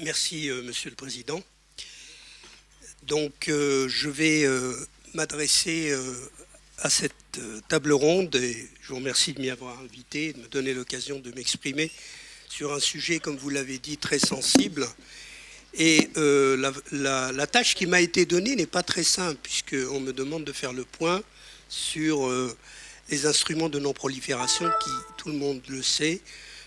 Merci, Monsieur le Président. Donc, je vais m'adresser à cette table ronde et je vous remercie de m'y avoir invité, de me donner l'occasion de m'exprimer sur un sujet, comme vous l'avez dit, très sensible. Et la tâche qui m'a été donnée n'est pas très simple, puisqu'on me demande de faire le point sur les instruments de non-prolifération qui, tout le monde le sait,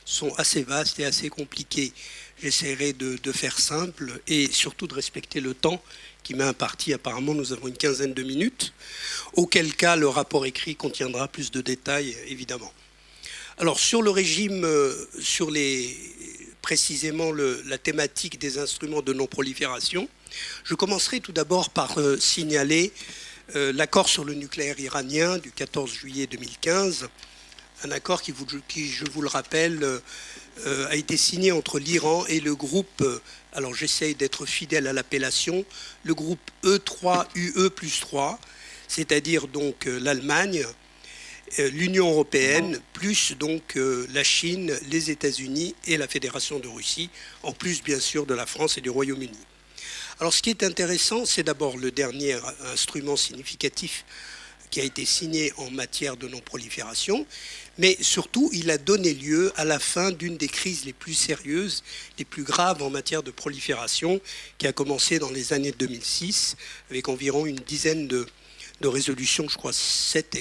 sont assez vastes et assez compliqués. J'essaierai de faire simple et surtout de respecter le temps qui m'est imparti. Apparemment, nous avons une quinzaine de minutes, auquel cas le rapport écrit contiendra plus de détails, évidemment. Alors, sur le régime, précisément la thématique des instruments de non-prolifération, je commencerai tout d'abord par signaler l'accord sur le nucléaire iranien du 14 juillet 2015, un accord qui, je vous le rappelle, a été signé entre l'Iran et le groupe, alors j'essaye d'être fidèle à l'appellation, le groupe E3UE+3, c'est-à-dire donc l'Allemagne, l'Union européenne, plus donc la Chine, les États-Unis et la Fédération de Russie, en plus bien sûr de la France et du Royaume-Uni. Alors ce qui est intéressant, c'est d'abord le dernier instrument significatif qui a été signé en matière de non-prolifération, mais surtout, il a donné lieu à la fin d'une des crises les plus sérieuses, les plus graves en matière de prolifération, qui a commencé dans les années 2006, avec environ une dizaine de résolutions, je crois 7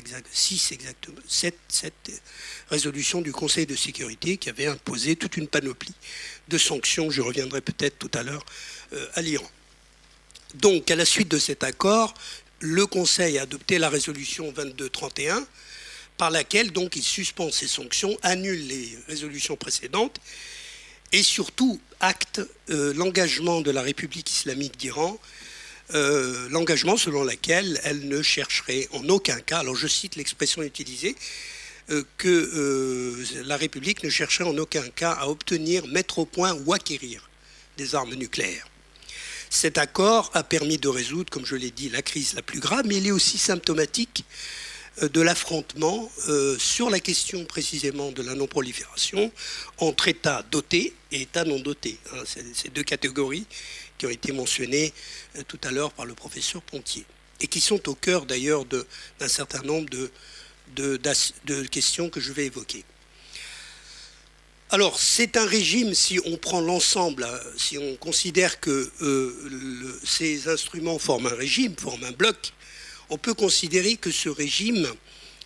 résolutions du Conseil de sécurité qui avaient imposé toute une panoplie de sanctions, je reviendrai peut-être tout à l'heure, à l'Iran. Donc, à la suite de cet accord, le Conseil a adopté la résolution 2231, par laquelle donc il suspend ces sanctions, annule les résolutions précédentes et surtout acte l'engagement de la République islamique d'Iran, l'engagement selon lequel elle ne chercherait en aucun cas, alors je cite l'expression utilisée, que la République ne chercherait en aucun cas à obtenir, mettre au point ou acquérir des armes nucléaires. Cet accord a permis de résoudre, comme je l'ai dit, la crise la plus grave, mais il est aussi symptomatique de l'affrontement sur la question précisément de la non-prolifération entre États dotés et États non dotés. Ces deux catégories qui ont été mentionnées tout à l'heure par le professeur Pontier et qui sont au cœur d'ailleurs d'un certain nombre de questions que je vais évoquer. Alors, c'est un régime, si on prend l'ensemble, si on considère que ces instruments forment un régime, forment un bloc, on peut considérer que ce régime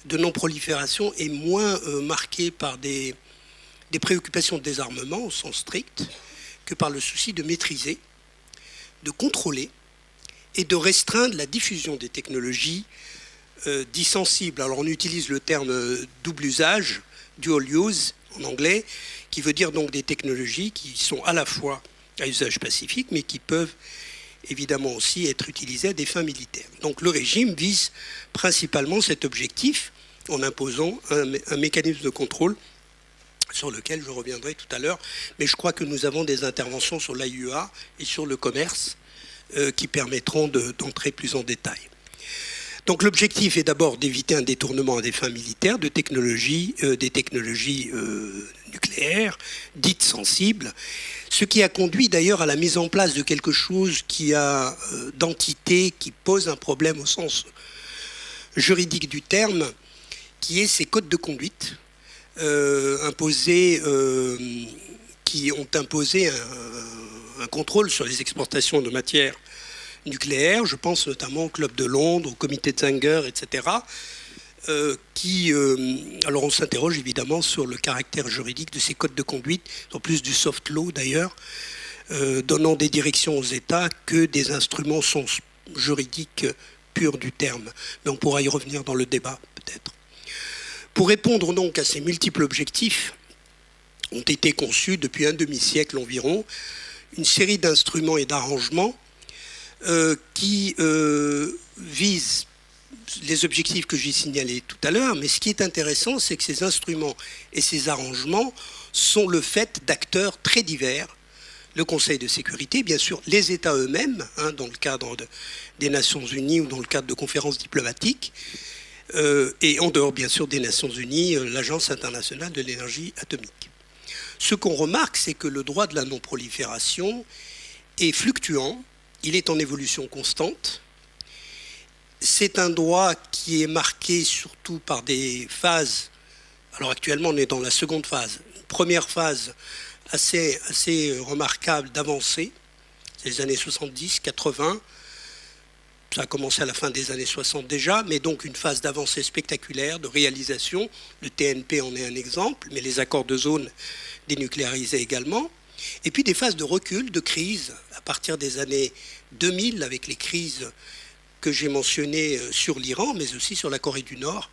de non-prolifération est moins marqué par des préoccupations de désarmement au sens strict que par le souci de maîtriser, de contrôler et de restreindre la diffusion des technologies dites sensibles. Alors, on utilise le terme double usage, dual use, en anglais, qui veut dire donc des technologies qui sont à la fois à usage pacifique, mais qui peuvent évidemment aussi être utilisées à des fins militaires. Donc le régime vise principalement cet objectif en imposant un mécanisme de contrôle sur lequel je reviendrai tout à l'heure, mais je crois que nous avons des interventions sur l'AIEA et sur le commerce qui permettront d'entrer plus en détail. Donc l'objectif est d'abord d'éviter un détournement à des fins militaires de technologies, des technologies nucléaires, dites sensibles, ce qui a conduit d'ailleurs à la mise en place de quelque chose qui a d'entité, qui pose un problème au sens juridique du terme, qui est ces codes de conduite imposés, qui ont imposé un contrôle sur les exportations de matières nucléaire, je pense notamment au Club de Londres, au comité de Zanger, etc., alors on s'interroge évidemment sur le caractère juridique de ces codes de conduite, en plus du soft law d'ailleurs, donnant des directions aux États que des instruments sont juridiques purs du terme. Mais on pourra y revenir dans le débat peut-être. Pour répondre donc à ces multiples objectifs, ont été conçus depuis un demi-siècle environ une série d'instruments et d'arrangements qui visent les objectifs que j'ai signalés tout à l'heure, mais ce qui est intéressant, c'est que ces instruments et ces arrangements sont le fait d'acteurs très divers. Le Conseil de sécurité, bien sûr, les États eux-mêmes, dans le cadre des Nations Unies ou dans le cadre de conférences diplomatiques, et en dehors, bien sûr, des Nations Unies, l'Agence internationale de l'énergie atomique. Ce qu'on remarque, c'est que le droit de la non-prolifération est fluctuant, il est en évolution constante. C'est un droit qui est marqué surtout par des phases. Alors actuellement, on est dans la seconde phase. Une première phase assez remarquable d'avancée, c'est les années 70, 80. Ça a commencé à la fin des années 60 déjà, mais donc une phase d'avancée spectaculaire, de réalisation. Le TNP en est un exemple, mais les accords de zone dénucléarisés également. Et puis des phases de recul, de crise, à partir des années 2000, avec les crises que j'ai mentionnées sur l'Iran, mais aussi sur la Corée du Nord,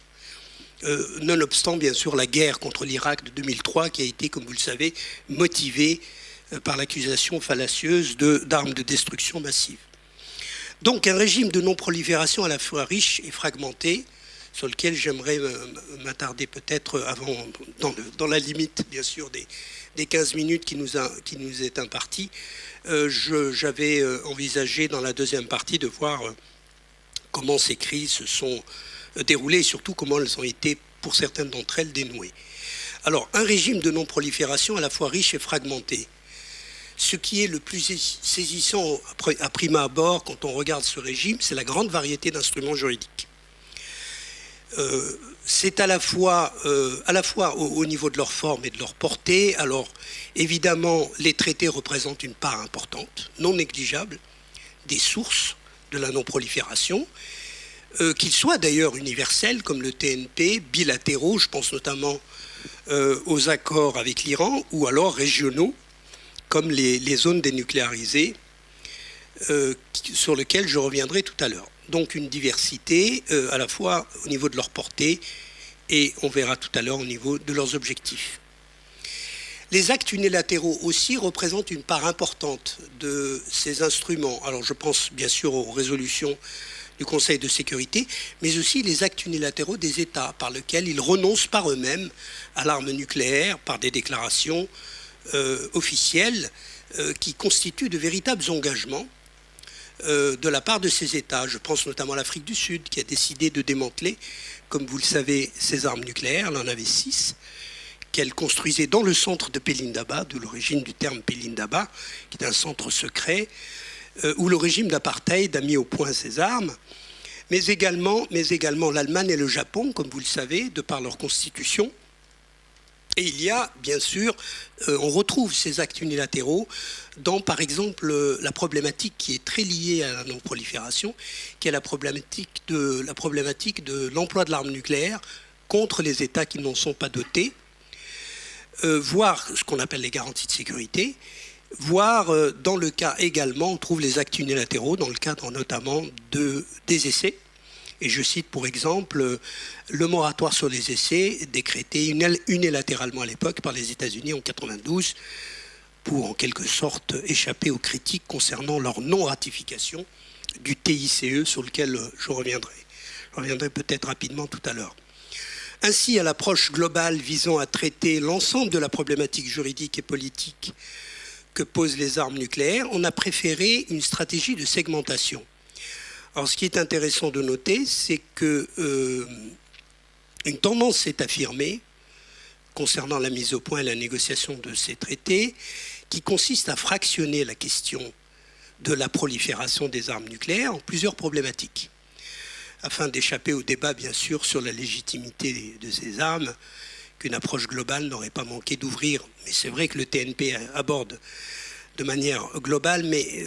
nonobstant bien sûr la guerre contre l'Irak de 2003, qui a été, comme vous le savez, motivée par l'accusation fallacieuse d'armes de destruction massive. Donc un régime de non-prolifération à la fois riche et fragmenté, sur lequel j'aimerais m'attarder peut-être avant, dans la limite bien sûr des 15 minutes qui nous est impartie. J'avais envisagé dans la deuxième partie de voir comment ces crises se sont déroulées et surtout comment elles ont été, pour certaines d'entre elles, dénouées. Alors, un régime de non-prolifération à la fois riche et fragmenté. Ce qui est le plus saisissant à prime abord quand on regarde ce régime, c'est la grande variété d'instruments juridiques. C'est à la fois au niveau de leur forme et de leur portée. Alors, évidemment, les traités représentent une part importante, non négligeable, des sources de la non-prolifération, qu'ils soient d'ailleurs universels, comme le TNP, bilatéraux, je pense notamment aux accords avec l'Iran, ou alors régionaux, comme les zones dénucléarisées, sur lesquelles je reviendrai tout à l'heure. Donc une diversité à la fois au niveau de leur portée et on verra tout à l'heure au niveau de leurs objectifs. Les actes unilatéraux aussi représentent une part importante de ces instruments. Alors je pense bien sûr aux résolutions du Conseil de sécurité, mais aussi les actes unilatéraux des États par lesquels ils renoncent par eux-mêmes à l'arme nucléaire par des déclarations officielles qui constituent de véritables engagements de la part de ces États. Je pense notamment à l'Afrique du Sud qui a décidé de démanteler, comme vous le savez, ses armes nucléaires. Elle en avait 6, qu'elle construisait dans le centre de Pelindaba, d'où l'origine du terme Pelindaba, qui est un centre secret, où le régime d'apartheid a mis au point ses armes, mais également l'Allemagne et le Japon, comme vous le savez, de par leur constitution. Et il y a, bien sûr, on retrouve ces actes unilatéraux dans, par exemple, la problématique qui est très liée à la non-prolifération, qui est la problématique de l'emploi de l'arme nucléaire contre les États qui n'en sont pas dotés, voire ce qu'on appelle les garanties de sécurité, voire dans le cas également, on trouve les actes unilatéraux dans le cadre notamment des essais. Et je cite pour exemple le moratoire sur les essais décrété unilatéralement à l'époque par les États-Unis en 1992 pour en quelque sorte échapper aux critiques concernant leur non-ratification du TICE sur lequel je reviendrai. Je reviendrai peut-être rapidement tout à l'heure. Ainsi, à l'approche globale visant à traiter l'ensemble de la problématique juridique et politique que posent les armes nucléaires, on a préféré une stratégie de segmentation. Alors, ce qui est intéressant de noter, c'est que une tendance s'est affirmée concernant la mise au point et la négociation de ces traités, qui consiste à fractionner la question de la prolifération des armes nucléaires en plusieurs problématiques, afin d'échapper au débat, bien sûr, sur la légitimité de ces armes, qu'une approche globale n'aurait pas manqué d'ouvrir. Mais c'est vrai que le TNP aborde de manière globale, mais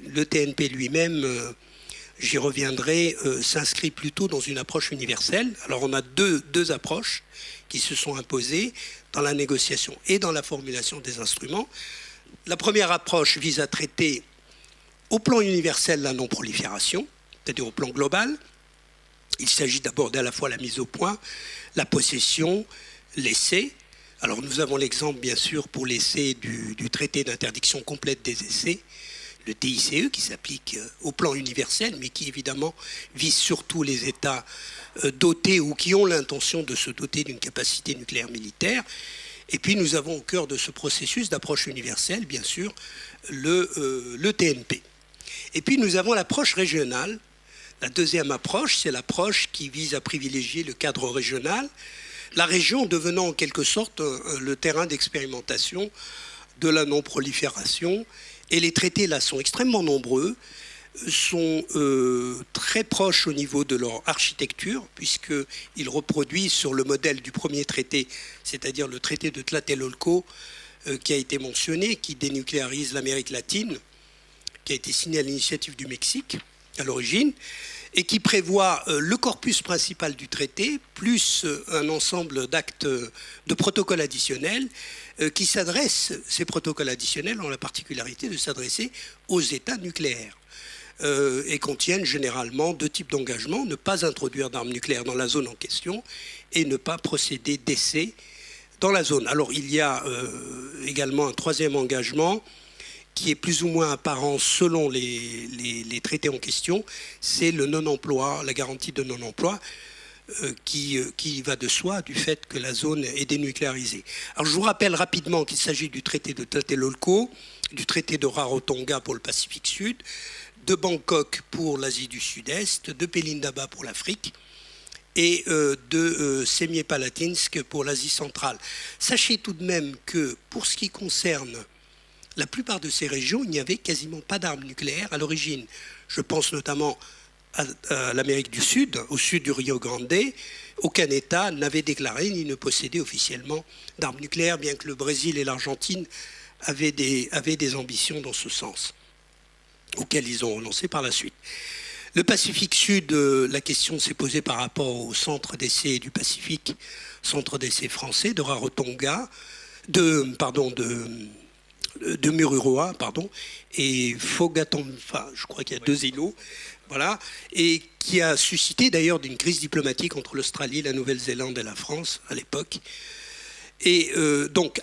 le TNP lui-même, j'y reviendrai, s'inscrit plutôt dans une approche universelle. Alors on a deux approches qui se sont imposées dans la négociation et dans la formulation des instruments. La première approche vise à traiter au plan universel la non-prolifération, c'est-à-dire au plan global. Il s'agit d'aborder à la fois la mise au point, la possession, l'essai. Alors nous avons l'exemple bien sûr pour l'essai du traité d'interdiction complète des essais, le TICE, qui s'applique au plan universel, mais qui évidemment vise surtout les États dotés ou qui ont l'intention de se doter d'une capacité nucléaire militaire. Et puis nous avons au cœur de ce processus d'approche universelle, bien sûr, le TNP. Et puis nous avons l'approche régionale. La deuxième approche, c'est l'approche qui vise à privilégier le cadre régional, la région devenant en quelque sorte le terrain d'expérimentation de la non-prolifération. Et les traités là sont extrêmement nombreux, sont très proches au niveau de leur architecture, puisqu'ils reproduisent sur le modèle du premier traité, c'est-à-dire le traité de Tlatelolco, qui a été mentionné, qui dénucléarise l'Amérique latine, qui a été signé à l'initiative du Mexique à l'origine, et qui prévoit le corpus principal du traité, plus un ensemble d'actes de protocoles additionnels, qui s'adressent, ces protocoles additionnels ont la particularité de s'adresser aux États nucléaires. Et contiennent généralement deux types d'engagements: ne pas introduire d'armes nucléaires dans la zone en question et ne pas procéder d'essais dans la zone. Alors il y a également un troisième engagement qui est plus ou moins apparent selon les traités en question, c'est le non-emploi, la garantie de non-emploi, qui va de soi du fait que la zone est dénucléarisée. Alors je vous rappelle rapidement qu'il s'agit du traité de Tlatelolco, du traité de Rarotonga pour le Pacifique Sud, de Bangkok pour l'Asie du Sud-Est, de Pelindaba pour l'Afrique et de Semipalatinsk pour l'Asie centrale. Sachez tout de même que pour ce qui concerne la plupart de ces régions, il n'y avait quasiment pas d'armes nucléaires à l'origine. Je pense notamment à l'Amérique du Sud, au sud du Rio Grande. Aucun État n'avait déclaré ni ne possédait officiellement d'armes nucléaires, bien que le Brésil et l'Argentine avaient des ambitions dans ce sens, auxquelles ils ont renoncé par la suite. Le Pacifique Sud, la question s'est posée par rapport au centre d'essai du Pacifique, centre d'essai français de Rarotonga, de Mururoa, et Fogatonfa, je crois qu'il y a deux îlots, voilà, et qui a suscité d'ailleurs une crise diplomatique entre l'Australie, la Nouvelle-Zélande et la France à l'époque. Et donc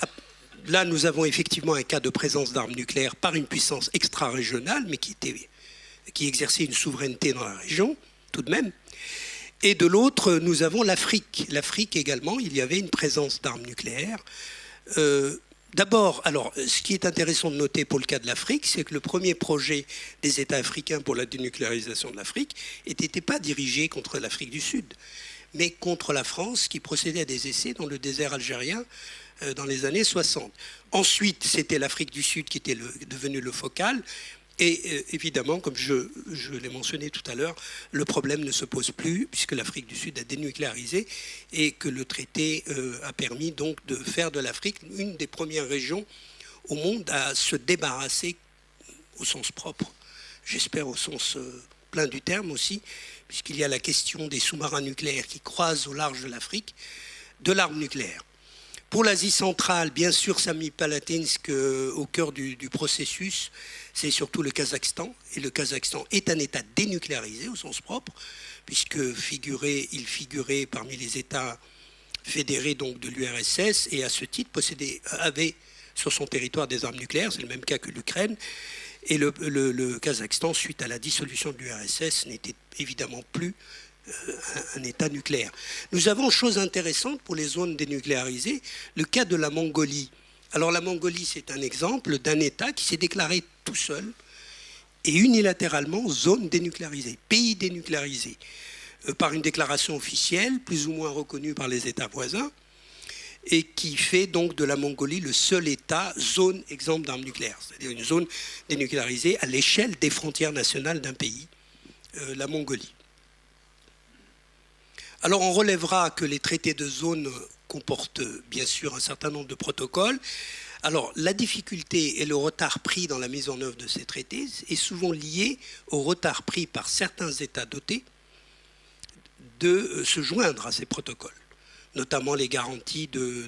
là, nous avons effectivement un cas de présence d'armes nucléaires par une puissance extra-régionale, mais qui exerçait une souveraineté dans la région, tout de même. Et de l'autre, nous avons l'Afrique. L'Afrique également, il y avait une présence d'armes nucléaires. D'abord, alors, ce qui est intéressant de noter pour le cas de l'Afrique, c'est que le premier projet des États africains pour la dénucléarisation de l'Afrique n'était pas dirigé contre l'Afrique du Sud, mais contre la France, qui procédait à des essais dans le désert algérien dans les années 60. Ensuite, c'était l'Afrique du Sud qui était devenu le focal. Et évidemment, comme je l'ai mentionné tout à l'heure, le problème ne se pose plus puisque l'Afrique du Sud a dénucléarisé et que le traité a permis donc de faire de l'Afrique une des premières régions au monde à se débarrasser, au sens propre, j'espère au sens plein du terme aussi, puisqu'il y a la question des sous-marins nucléaires qui croisent au large de l'Afrique, de l'arme nucléaire. Pour l'Asie centrale, bien sûr, Semipalatinsk, au cœur du processus, c'est surtout le Kazakhstan. Et le Kazakhstan est un État dénucléarisé au sens propre, puisque il figurait parmi les États fédérés donc, de l'URSS et à ce titre avait sur son territoire des armes nucléaires. C'est le même cas que l'Ukraine. Et le Kazakhstan, suite à la dissolution de l'URSS, n'était évidemment plus un État nucléaire. Nous avons, chose intéressante pour les zones dénucléarisées, le cas de la Mongolie. Alors la Mongolie, c'est un exemple d'un État qui s'est déclaré tout seul et unilatéralement zone dénucléarisée, pays dénucléarisé, par une déclaration officielle, plus ou moins reconnue par les États voisins, et qui fait donc de la Mongolie le seul État zone exempte d'armes nucléaires, c'est-à-dire une zone dénucléarisée à l'échelle des frontières nationales d'un pays, la Mongolie. Alors on relèvera que les traités de zone comportent bien sûr un certain nombre de protocoles. Alors la difficulté et le retard pris dans la mise en œuvre de ces traités est souvent lié au retard pris par certains États dotés de se joindre à ces protocoles, notamment les garanties de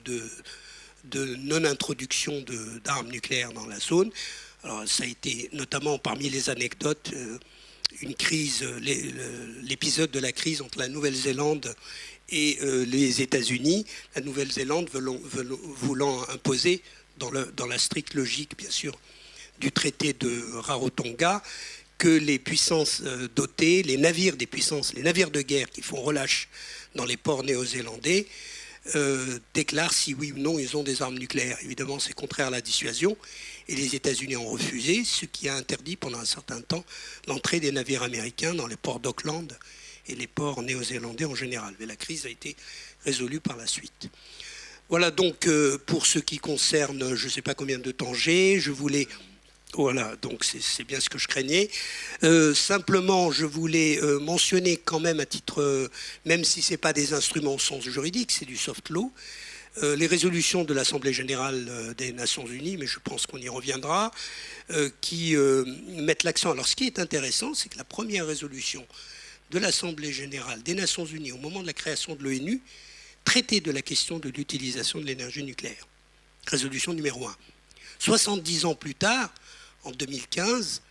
non-introduction d'armes nucléaires dans la zone. Alors ça a été notamment parmi les anecdotes une crise, l'épisode de la crise entre la Nouvelle-Zélande et les États-Unis, la Nouvelle-Zélande voulant imposer, dans la stricte logique, bien sûr, du traité de Rarotonga, que les puissances dotées, les navires de guerre qui font relâche dans les ports néo-zélandais, déclarent si oui ou non ils ont des armes nucléaires. Évidemment, c'est contraire à la dissuasion, et les États-Unis ont refusé, ce qui a interdit pendant un certain temps l'entrée des navires américains dans les ports d'Auckland et les ports néo-zélandais en général. Mais la crise a été résolus par la suite. Voilà donc pour ce qui concerne, je ne sais pas combien de temps j'ai, je voulais... Voilà, donc c'est bien ce que je craignais. Simplement, je voulais mentionner quand même à titre, même si ce n'est pas des instruments au sens juridique, c'est du soft law, les résolutions de l'Assemblée générale des Nations Unies, mais je pense qu'on y reviendra, qui mettent l'accent. Alors ce qui est intéressant, c'est que la première résolution de l'Assemblée générale des Nations Unies au moment de la création de l'ONU traitait de la question de l'utilisation de l'énergie nucléaire. Résolution numéro 1. 70 ans plus tard, en 2015,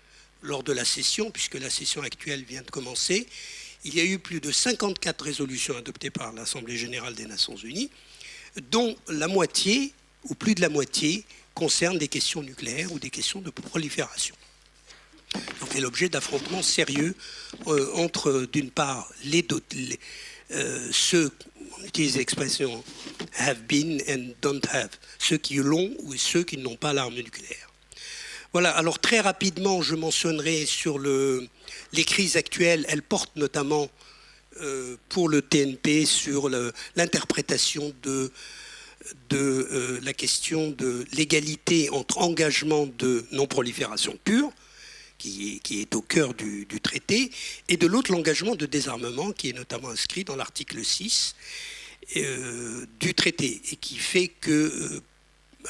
lors de la session, puisque la session actuelle vient de commencer, il y a eu plus de 54 résolutions adoptées par l'Assemblée générale des Nations Unies, dont la moitié, ou plus de la moitié, concernent des questions nucléaires ou des questions de prolifération. On fait l'objet d'affrontements sérieux entre, d'une part, ceux, on utilise l'expression have been and don't have, ceux qui l'ont ou ceux qui n'ont pas l'arme nucléaire. Voilà, alors très rapidement, je mentionnerai sur les crises actuelles, elles portent notamment pour le TNP sur l'interprétation de la question de l'égalité entre engagement de non-prolifération pure, qui est au cœur du traité, et de l'autre l'engagement de désarmement, qui est notamment inscrit dans l'article 6 du traité, et qui fait que,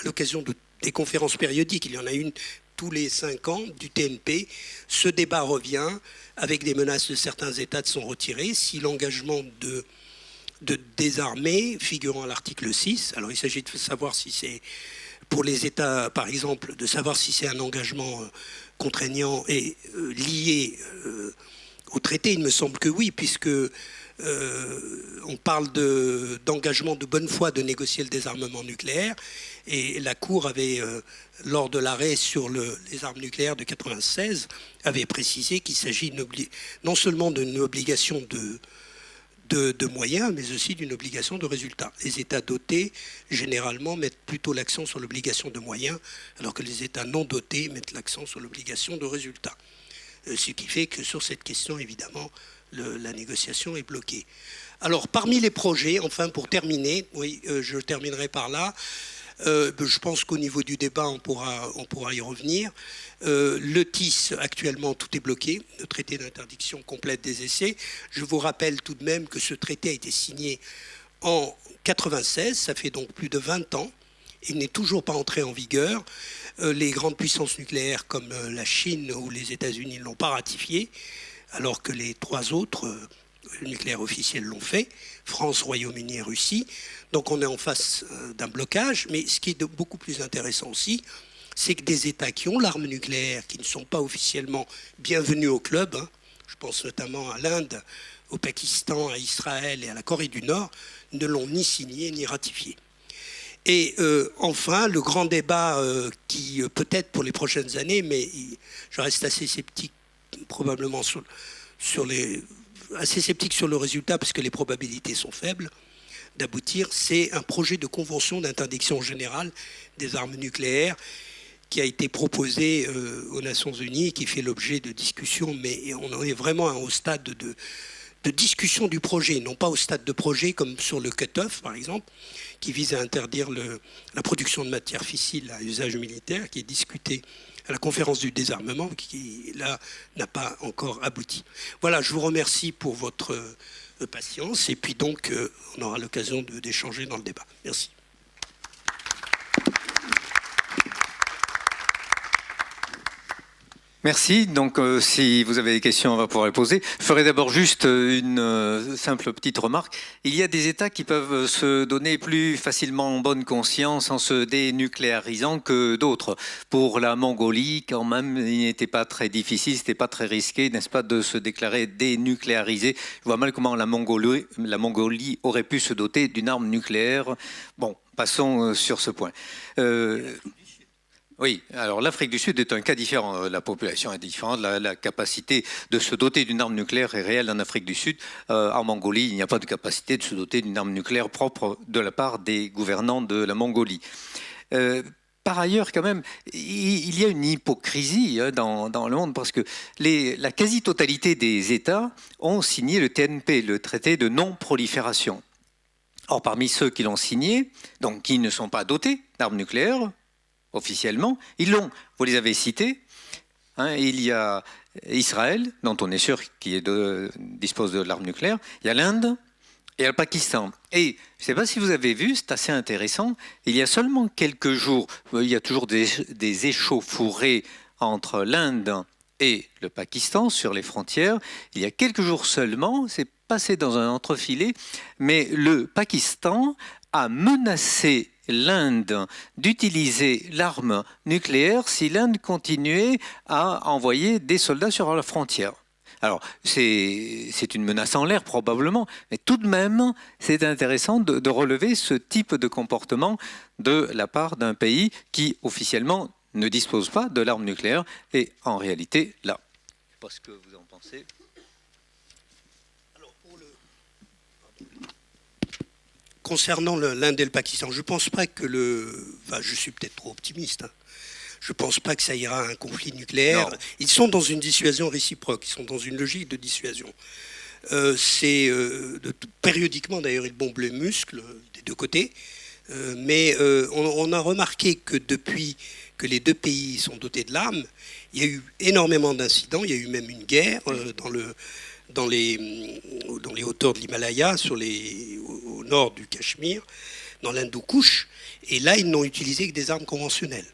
à l'occasion des conférences périodiques, il y en a une tous les 5 ans du TNP, ce débat revient avec des menaces de certains États de s'en retirer si l'engagement de désarmer figurant à l'article 6, alors il s'agit de savoir si c'est pour les États, par exemple, de savoir si c'est un engagement contraignant et lié au traité, il me semble que oui, puisque on parle d'engagement de bonne foi de négocier le désarmement nucléaire, et la Cour avait, lors de l'arrêt sur les armes nucléaires de 1996, avait précisé qu'il s'agit non seulement d'une obligation de moyens, mais aussi d'une obligation de résultat. Les États dotés, généralement, mettent plutôt l'accent sur l'obligation de moyens, alors que les États non dotés mettent l'accent sur l'obligation de résultat. Ce qui fait que sur cette question, évidemment, la négociation est bloquée. Alors, parmi les projets, enfin, pour terminer, oui, je terminerai par là, je pense qu'au niveau du débat, on pourra y revenir. Le TIS, actuellement, tout est bloqué, le traité d'interdiction complète des essais. Je vous rappelle tout de même que ce traité a été signé en 1996, ça fait donc plus de 20 ans. Il n'est toujours pas entré en vigueur. Les grandes puissances nucléaires comme la Chine ou les États-Unis ne l'ont pas ratifié, alors que les 3 autres nucléaires officiels l'ont fait, France, Royaume-Uni et Russie. Donc on est en face d'un blocage, mais ce qui est beaucoup plus intéressant aussi, c'est que des États qui ont l'arme nucléaire, qui ne sont pas officiellement bienvenus au club, je pense notamment à l'Inde, au Pakistan, à Israël et à la Corée du Nord, ne l'ont ni signé ni ratifié. Et enfin, le grand débat qui, peut-être pour les prochaines années, mais je reste assez sceptique probablement assez sceptique sur le résultat parce que les probabilités sont faibles d'aboutir, c'est un projet de convention d'interdiction générale des armes nucléaires qui a été proposé aux Nations Unies, qui fait l'objet de discussions, mais on en est vraiment au stade de discussion du projet, non pas au stade de projet comme sur le cut-off par exemple, qui vise à interdire la production de matières fissiles à usage militaire, qui est discuté à la conférence du désarmement, qui là n'a pas encore abouti. Voilà, je vous remercie pour votre patience, et puis donc on aura l'occasion d'échanger dans le débat. Merci. Merci. Donc, si vous avez des questions, on va pouvoir les poser. Je ferai d'abord juste une simple petite remarque. Il y a des États qui peuvent se donner plus facilement bonne conscience en se dénucléarisant que d'autres. Pour la Mongolie, quand même, il n'était pas très difficile, c'était pas très risqué, n'est-ce pas, de se déclarer dénucléarisé. Je vois mal comment la Mongolie aurait pu se doter d'une arme nucléaire. Bon, passons sur ce point. Oui, alors l'Afrique du Sud est un cas différent. La population est différente. La capacité de se doter d'une arme nucléaire est réelle en Afrique du Sud. En Mongolie, il n'y a pas de capacité de se doter d'une arme nucléaire propre de la part des gouvernants de la Mongolie. Par ailleurs, quand même, il y a une hypocrisie dans le monde parce que la quasi-totalité des États ont signé le TNP, le traité de non-prolifération. Or, parmi ceux qui l'ont signé, donc qui ne sont pas dotés d'armes nucléaires, officiellement, ils l'ont. Vous les avez cités. Hein, il y a Israël, dont on est sûr qu'il dispose de l'arme nucléaire. Il y a l'Inde et le Pakistan. Et je ne sais pas si vous avez vu, c'est assez intéressant. Il y a seulement quelques jours, il y a toujours des échauffourées entre l'Inde et le Pakistan sur les frontières. Il y a quelques jours seulement, c'est passé dans un entrefilet, mais le Pakistan a menacé l'Inde d'utiliser l'arme nucléaire si l'Inde continuait à envoyer des soldats sur la frontière. Alors, c'est une menace en l'air probablement, mais tout de même, c'est intéressant de relever ce type de comportement de la part d'un pays qui, officiellement, ne dispose pas de l'arme nucléaire et, en réalité, là. Je ne sais pas ce que vous en pensez. Concernant l'Inde et le Pakistan, je ne pense pas que je suis peut-être trop optimiste. Hein. Je ne pense pas que ça ira à un conflit nucléaire. Non. Ils sont dans une dissuasion réciproque. Ils sont dans une logique de dissuasion. Périodiquement, d'ailleurs, ils bombent les muscles des deux côtés. Mais on a remarqué que depuis que les deux pays sont dotés de l'arme, il y a eu énormément d'incidents. Il y a eu même une guerre dans les hauteurs de l'Himalaya, au nord du Cachemire, dans l'Hindou-Kush. Et là, ils n'ont utilisé que des armes conventionnelles.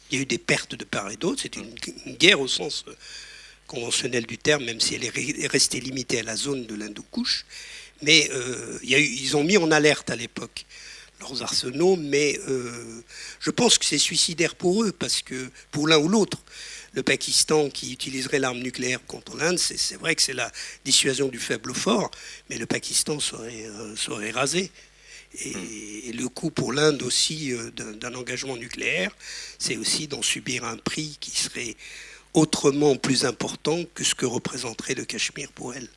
Il y a eu des pertes de part et d'autre. C'était une guerre au sens conventionnel du terme, même si elle est restée limitée à la zone de l'Hindou-Kush. Mais ils ont mis en alerte à l'époque leurs arsenaux, mais je pense que c'est suicidaire pour eux, parce que pour l'un ou l'autre, le Pakistan qui utiliserait l'arme nucléaire contre l'Inde, c'est vrai que c'est la dissuasion du faible au fort, mais le Pakistan serait rasé. Et le coût pour l'Inde aussi d'un engagement nucléaire, c'est aussi d'en subir un prix qui serait autrement plus important que ce que représenterait le Cachemire pour elle.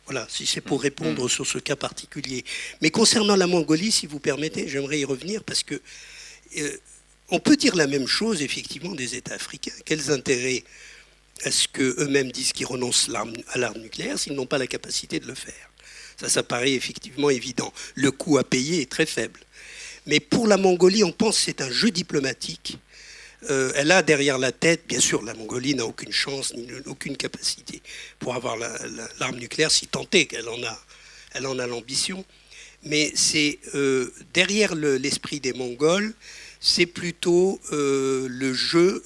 Voilà, si c'est pour répondre sur ce cas particulier. Mais concernant la Mongolie, si vous permettez, j'aimerais y revenir parce que on peut dire la même chose effectivement des États africains. Quels intérêts est-ce qu'eux-mêmes disent qu'ils renoncent à l'arme nucléaire s'ils n'ont pas la capacité de le faire ? Ça paraît effectivement évident. Le coût à payer est très faible. Mais pour la Mongolie, on pense que c'est un jeu diplomatique. Elle a derrière la tête, bien sûr, la Mongolie n'a aucune chance, ni aucune capacité pour avoir l'arme nucléaire, si tant est qu'elle en a l'ambition. Mais c'est derrière l'esprit des Mongols, c'est plutôt le jeu,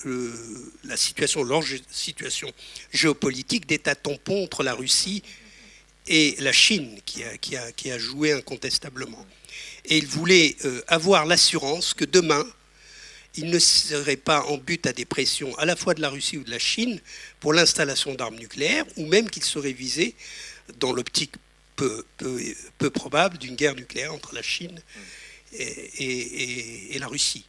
leur situation géopolitique d'état tampon entre la Russie et la Chine qui a joué incontestablement. Et ils voulaient avoir l'assurance que demain, ils ne seraient pas en but à des pressions à la fois de la Russie ou de la Chine pour l'installation d'armes nucléaires, ou même qu'ils seraient visés dans l'optique peu probable d'une guerre nucléaire entre la Chine et la Russie.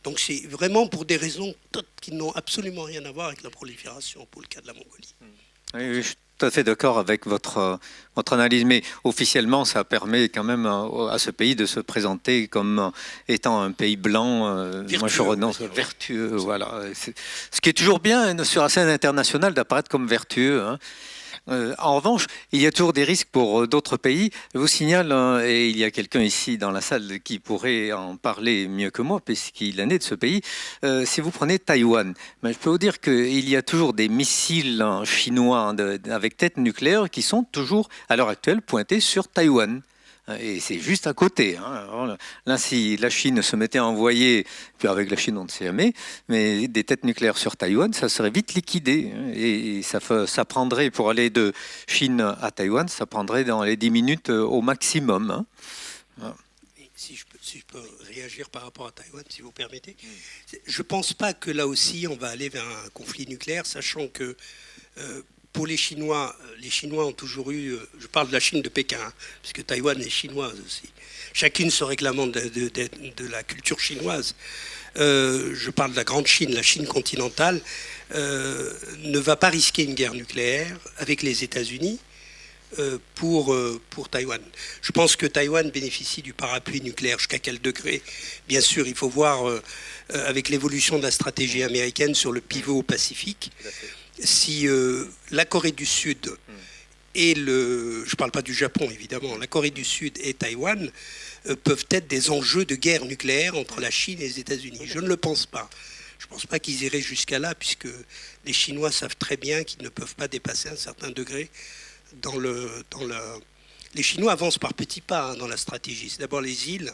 Donc c'est vraiment pour des raisons qui n'ont absolument rien à voir avec la prolifération pour le cas de la Mongolie. Oui, je suis tout à fait d'accord avec votre analyse, mais officiellement, ça permet quand même à ce pays de se présenter comme étant un pays blanc. Vertueux, moi, je renonce vertueux. Voilà. Ce qui est toujours bien sur la scène internationale d'apparaître comme vertueux. Hein. En revanche, il y a toujours des risques pour d'autres pays. Je vous signale, et il y a quelqu'un ici dans la salle qui pourrait en parler mieux que moi, puisqu'il est né de ce pays. Si vous prenez Taïwan, je peux vous dire qu'il y a toujours des missiles chinois avec tête nucléaire qui sont toujours, à l'heure actuelle, pointés sur Taïwan. Et c'est juste à côté. Hein. Là, si la Chine se mettait à envoyer, puis avec la Chine on ne sait jamais, mais des têtes nucléaires sur Taïwan, ça serait vite liquidé. Et ça prendrait, pour aller de Chine à Taïwan, ça prendrait dans les 10 minutes au maximum. Hein. Voilà. Si je peux réagir par rapport à Taïwan, si vous permettez. Je ne pense pas que là aussi on va aller vers un conflit nucléaire, sachant que pour les Chinois ont toujours eu, je parle de la Chine de Pékin, hein, puisque Taïwan est chinoise aussi, chacune se réclamant de la culture chinoise. Je parle de la grande Chine, la Chine continentale, ne va pas risquer une guerre nucléaire avec les États-Unis pour Taïwan. Je pense que Taïwan bénéficie du parapluie nucléaire. Jusqu'à quel degré ? Bien sûr, il faut voir avec l'évolution de la stratégie américaine sur le pivot au Pacifique. Si la Corée du Sud je ne parle pas du Japon évidemment, la Corée du Sud et Taïwan peuvent être des enjeux de guerre nucléaire entre la Chine et les États-Unis. Je ne le pense pas. Je ne pense pas qu'ils iraient jusqu'à là, puisque les Chinois savent très bien qu'ils ne peuvent pas dépasser un certain degré Les Chinois avancent par petits pas dans la stratégie. C'est d'abord les îles,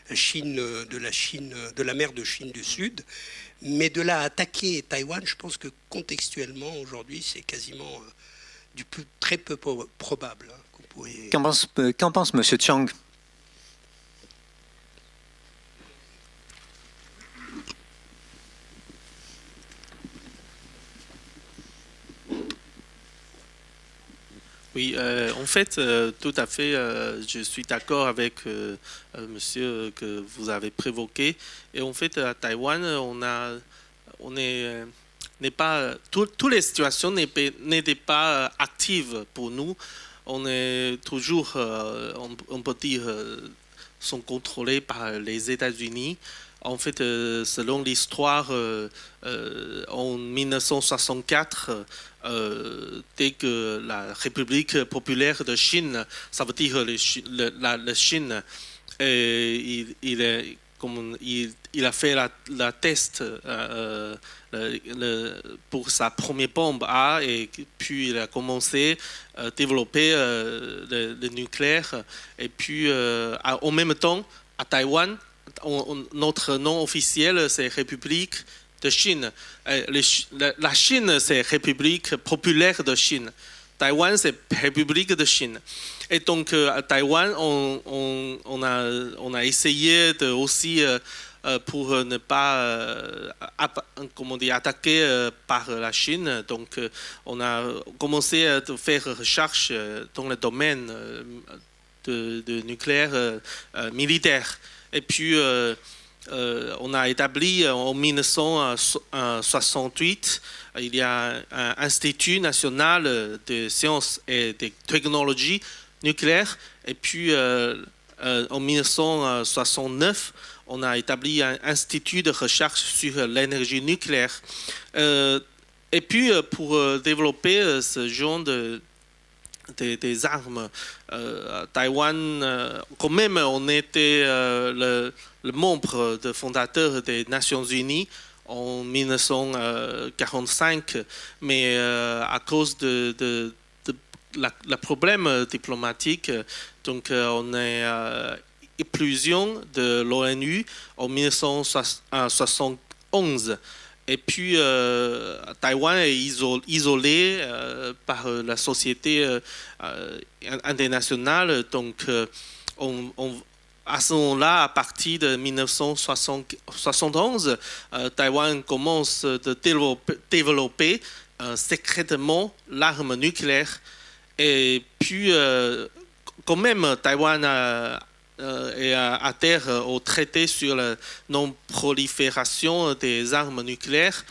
de la mer de Chine du Sud, mais de là à attaquer Taïwan, je pense que contextuellement aujourd'hui, c'est quasiment très peu probable. Qu'en pense M. Chiang? Oui, en fait, tout à fait, je suis d'accord avec monsieur que vous avez prévoqué. Et en fait, à Taïwan, n'est pas, toutes les situations n'étaient pas actives pour nous. On est toujours, on peut dire, sont contrôlés par les États-Unis. En fait, selon l'histoire, en 1964, dès que la République populaire de Chine, ça veut dire la Chine, il a fait la test pour sa première bombe A, et puis il a commencé à développer le nucléaire. Et puis en même temps, à Taïwan, notre nom officiel, c'est République de Chine. La Chine, c'est République populaire de Chine. Taïwan, c'est République de Chine. Et donc, à Taïwan, on a essayé de aussi, pour ne pas attaquer par la Chine, donc on a commencé à faire recherche dans le domaine de nucléaire militaire. Et puis, on a établi en 1968, il y a un Institut national de sciences et de technologies nucléaires. Et puis, en 1969, on a établi un institut de recherche sur l'énergie nucléaire. Et puis, pour développer ce genre des armes, Taïwan, quand même, on était le membre fondateur des Nations Unies en 1945, mais à cause de la problème diplomatique, donc on est explosion de l'ONU en 1971. Et puis, Taïwan est isolé par la société internationale. Donc, à ce moment-là, à partir de 1971, Taïwan commence à développer secrètement l'arme nucléaire. Et puis, quand même, Taïwan est adhère au traité sur la non-prolifération des armes nucléaires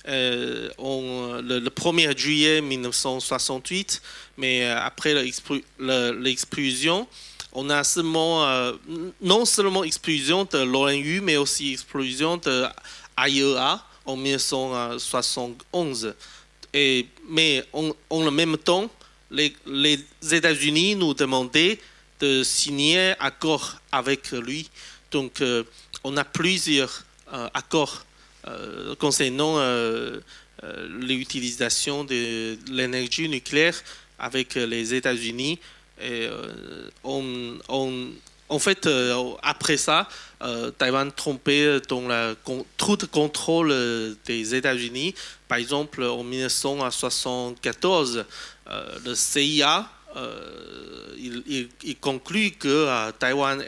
le 1er juillet 1968, mais après l'explosion, on a non seulement l'explosion de l'ONU, mais aussi l'explosion de l'AIEA en 1971. Mais en le même temps, les États-Unis nous demandaient de signer un accord avec lui. Donc, on a plusieurs accords concernant l'utilisation de l'énergie nucléaire avec les États-Unis. Et en fait, après ça, Taïwan trompait dans tout le contrôle des États-Unis. Par exemple, en 1974, le CIA il conclut que Taïwan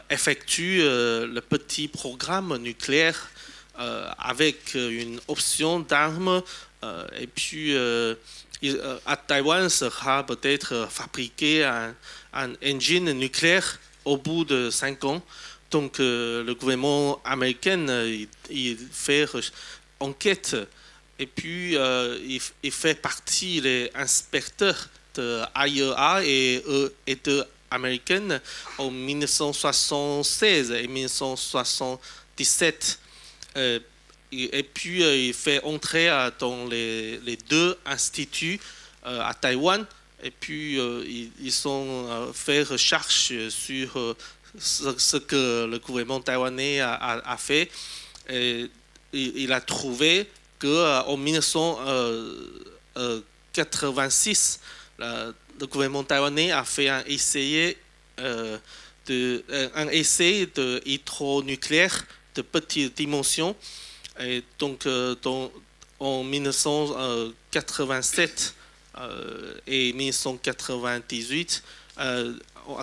effectue le petit programme nucléaire avec une option d'armes. Et puis, à Taïwan sera peut-être fabriqué un engine nucléaire au bout de 5 ans. Donc, le gouvernement américain, il fait enquête. Et puis, il fait partie des inspecteurs de AIEA et de américaine en 1976 et 1977. Et puis, il fait entrer dans les deux instituts à Taïwan Et puis, ils ont fait recherche sur ce que le gouvernement taïwanais a fait. Et il a trouvé qu'en 1986, le gouvernement taïwanais a fait un essai de hydronucléaire de petite dimension. Et donc, en 1987 et 1998, à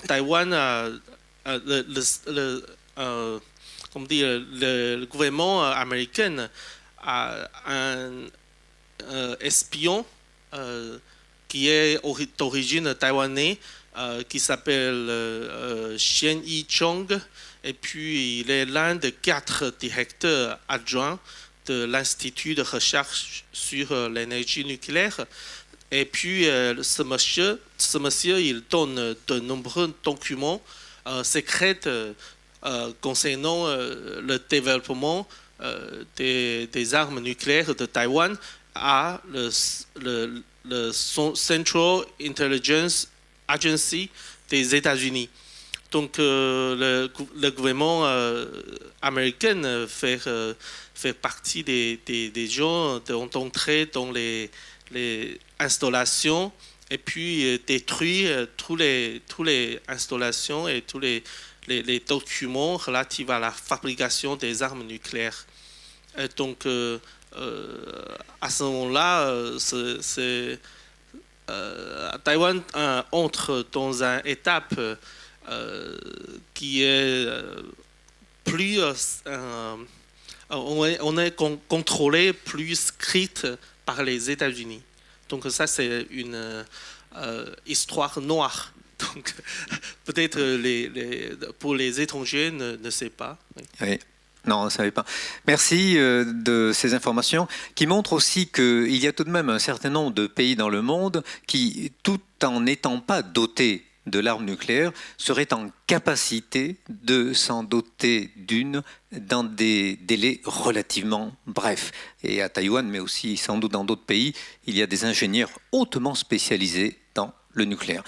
Taïwan, le gouvernement américain a un espion qui est d'origine taïwanaise, qui s'appelle Xian Yi-chong, et puis il est l'un des 4 directeurs adjoints de l'Institut de recherche sur l'énergie nucléaire. Et puis ce monsieur, il donne de nombreux documents secrets concernant le développement des armes nucléaires de Taïwan à le Central Intelligence Agency des États-Unis. Donc le gouvernement américain fait partie des gens d'entrer dans les installations et puis détruire toutes les installations et tous les documents relatifs à la fabrication des armes nucléaires. Et donc à ce moment-là, Taïwan entre dans une étape qui est plus on est contrôlé, plus strict par les États-Unis. Donc ça, c'est une histoire noire. Donc peut-être pour les étrangers ne savent pas. Oui. Oui. Non, on ne savait pas. Merci de ces informations qui montrent aussi qu'il y a tout de même un certain nombre de pays dans le monde qui, tout en n'étant pas dotés de l'arme nucléaire, seraient en capacité de s'en doter d'une dans des délais relativement brefs. Et à Taïwan, mais aussi sans doute dans d'autres pays, il y a des ingénieurs hautement spécialisés dans le nucléaire.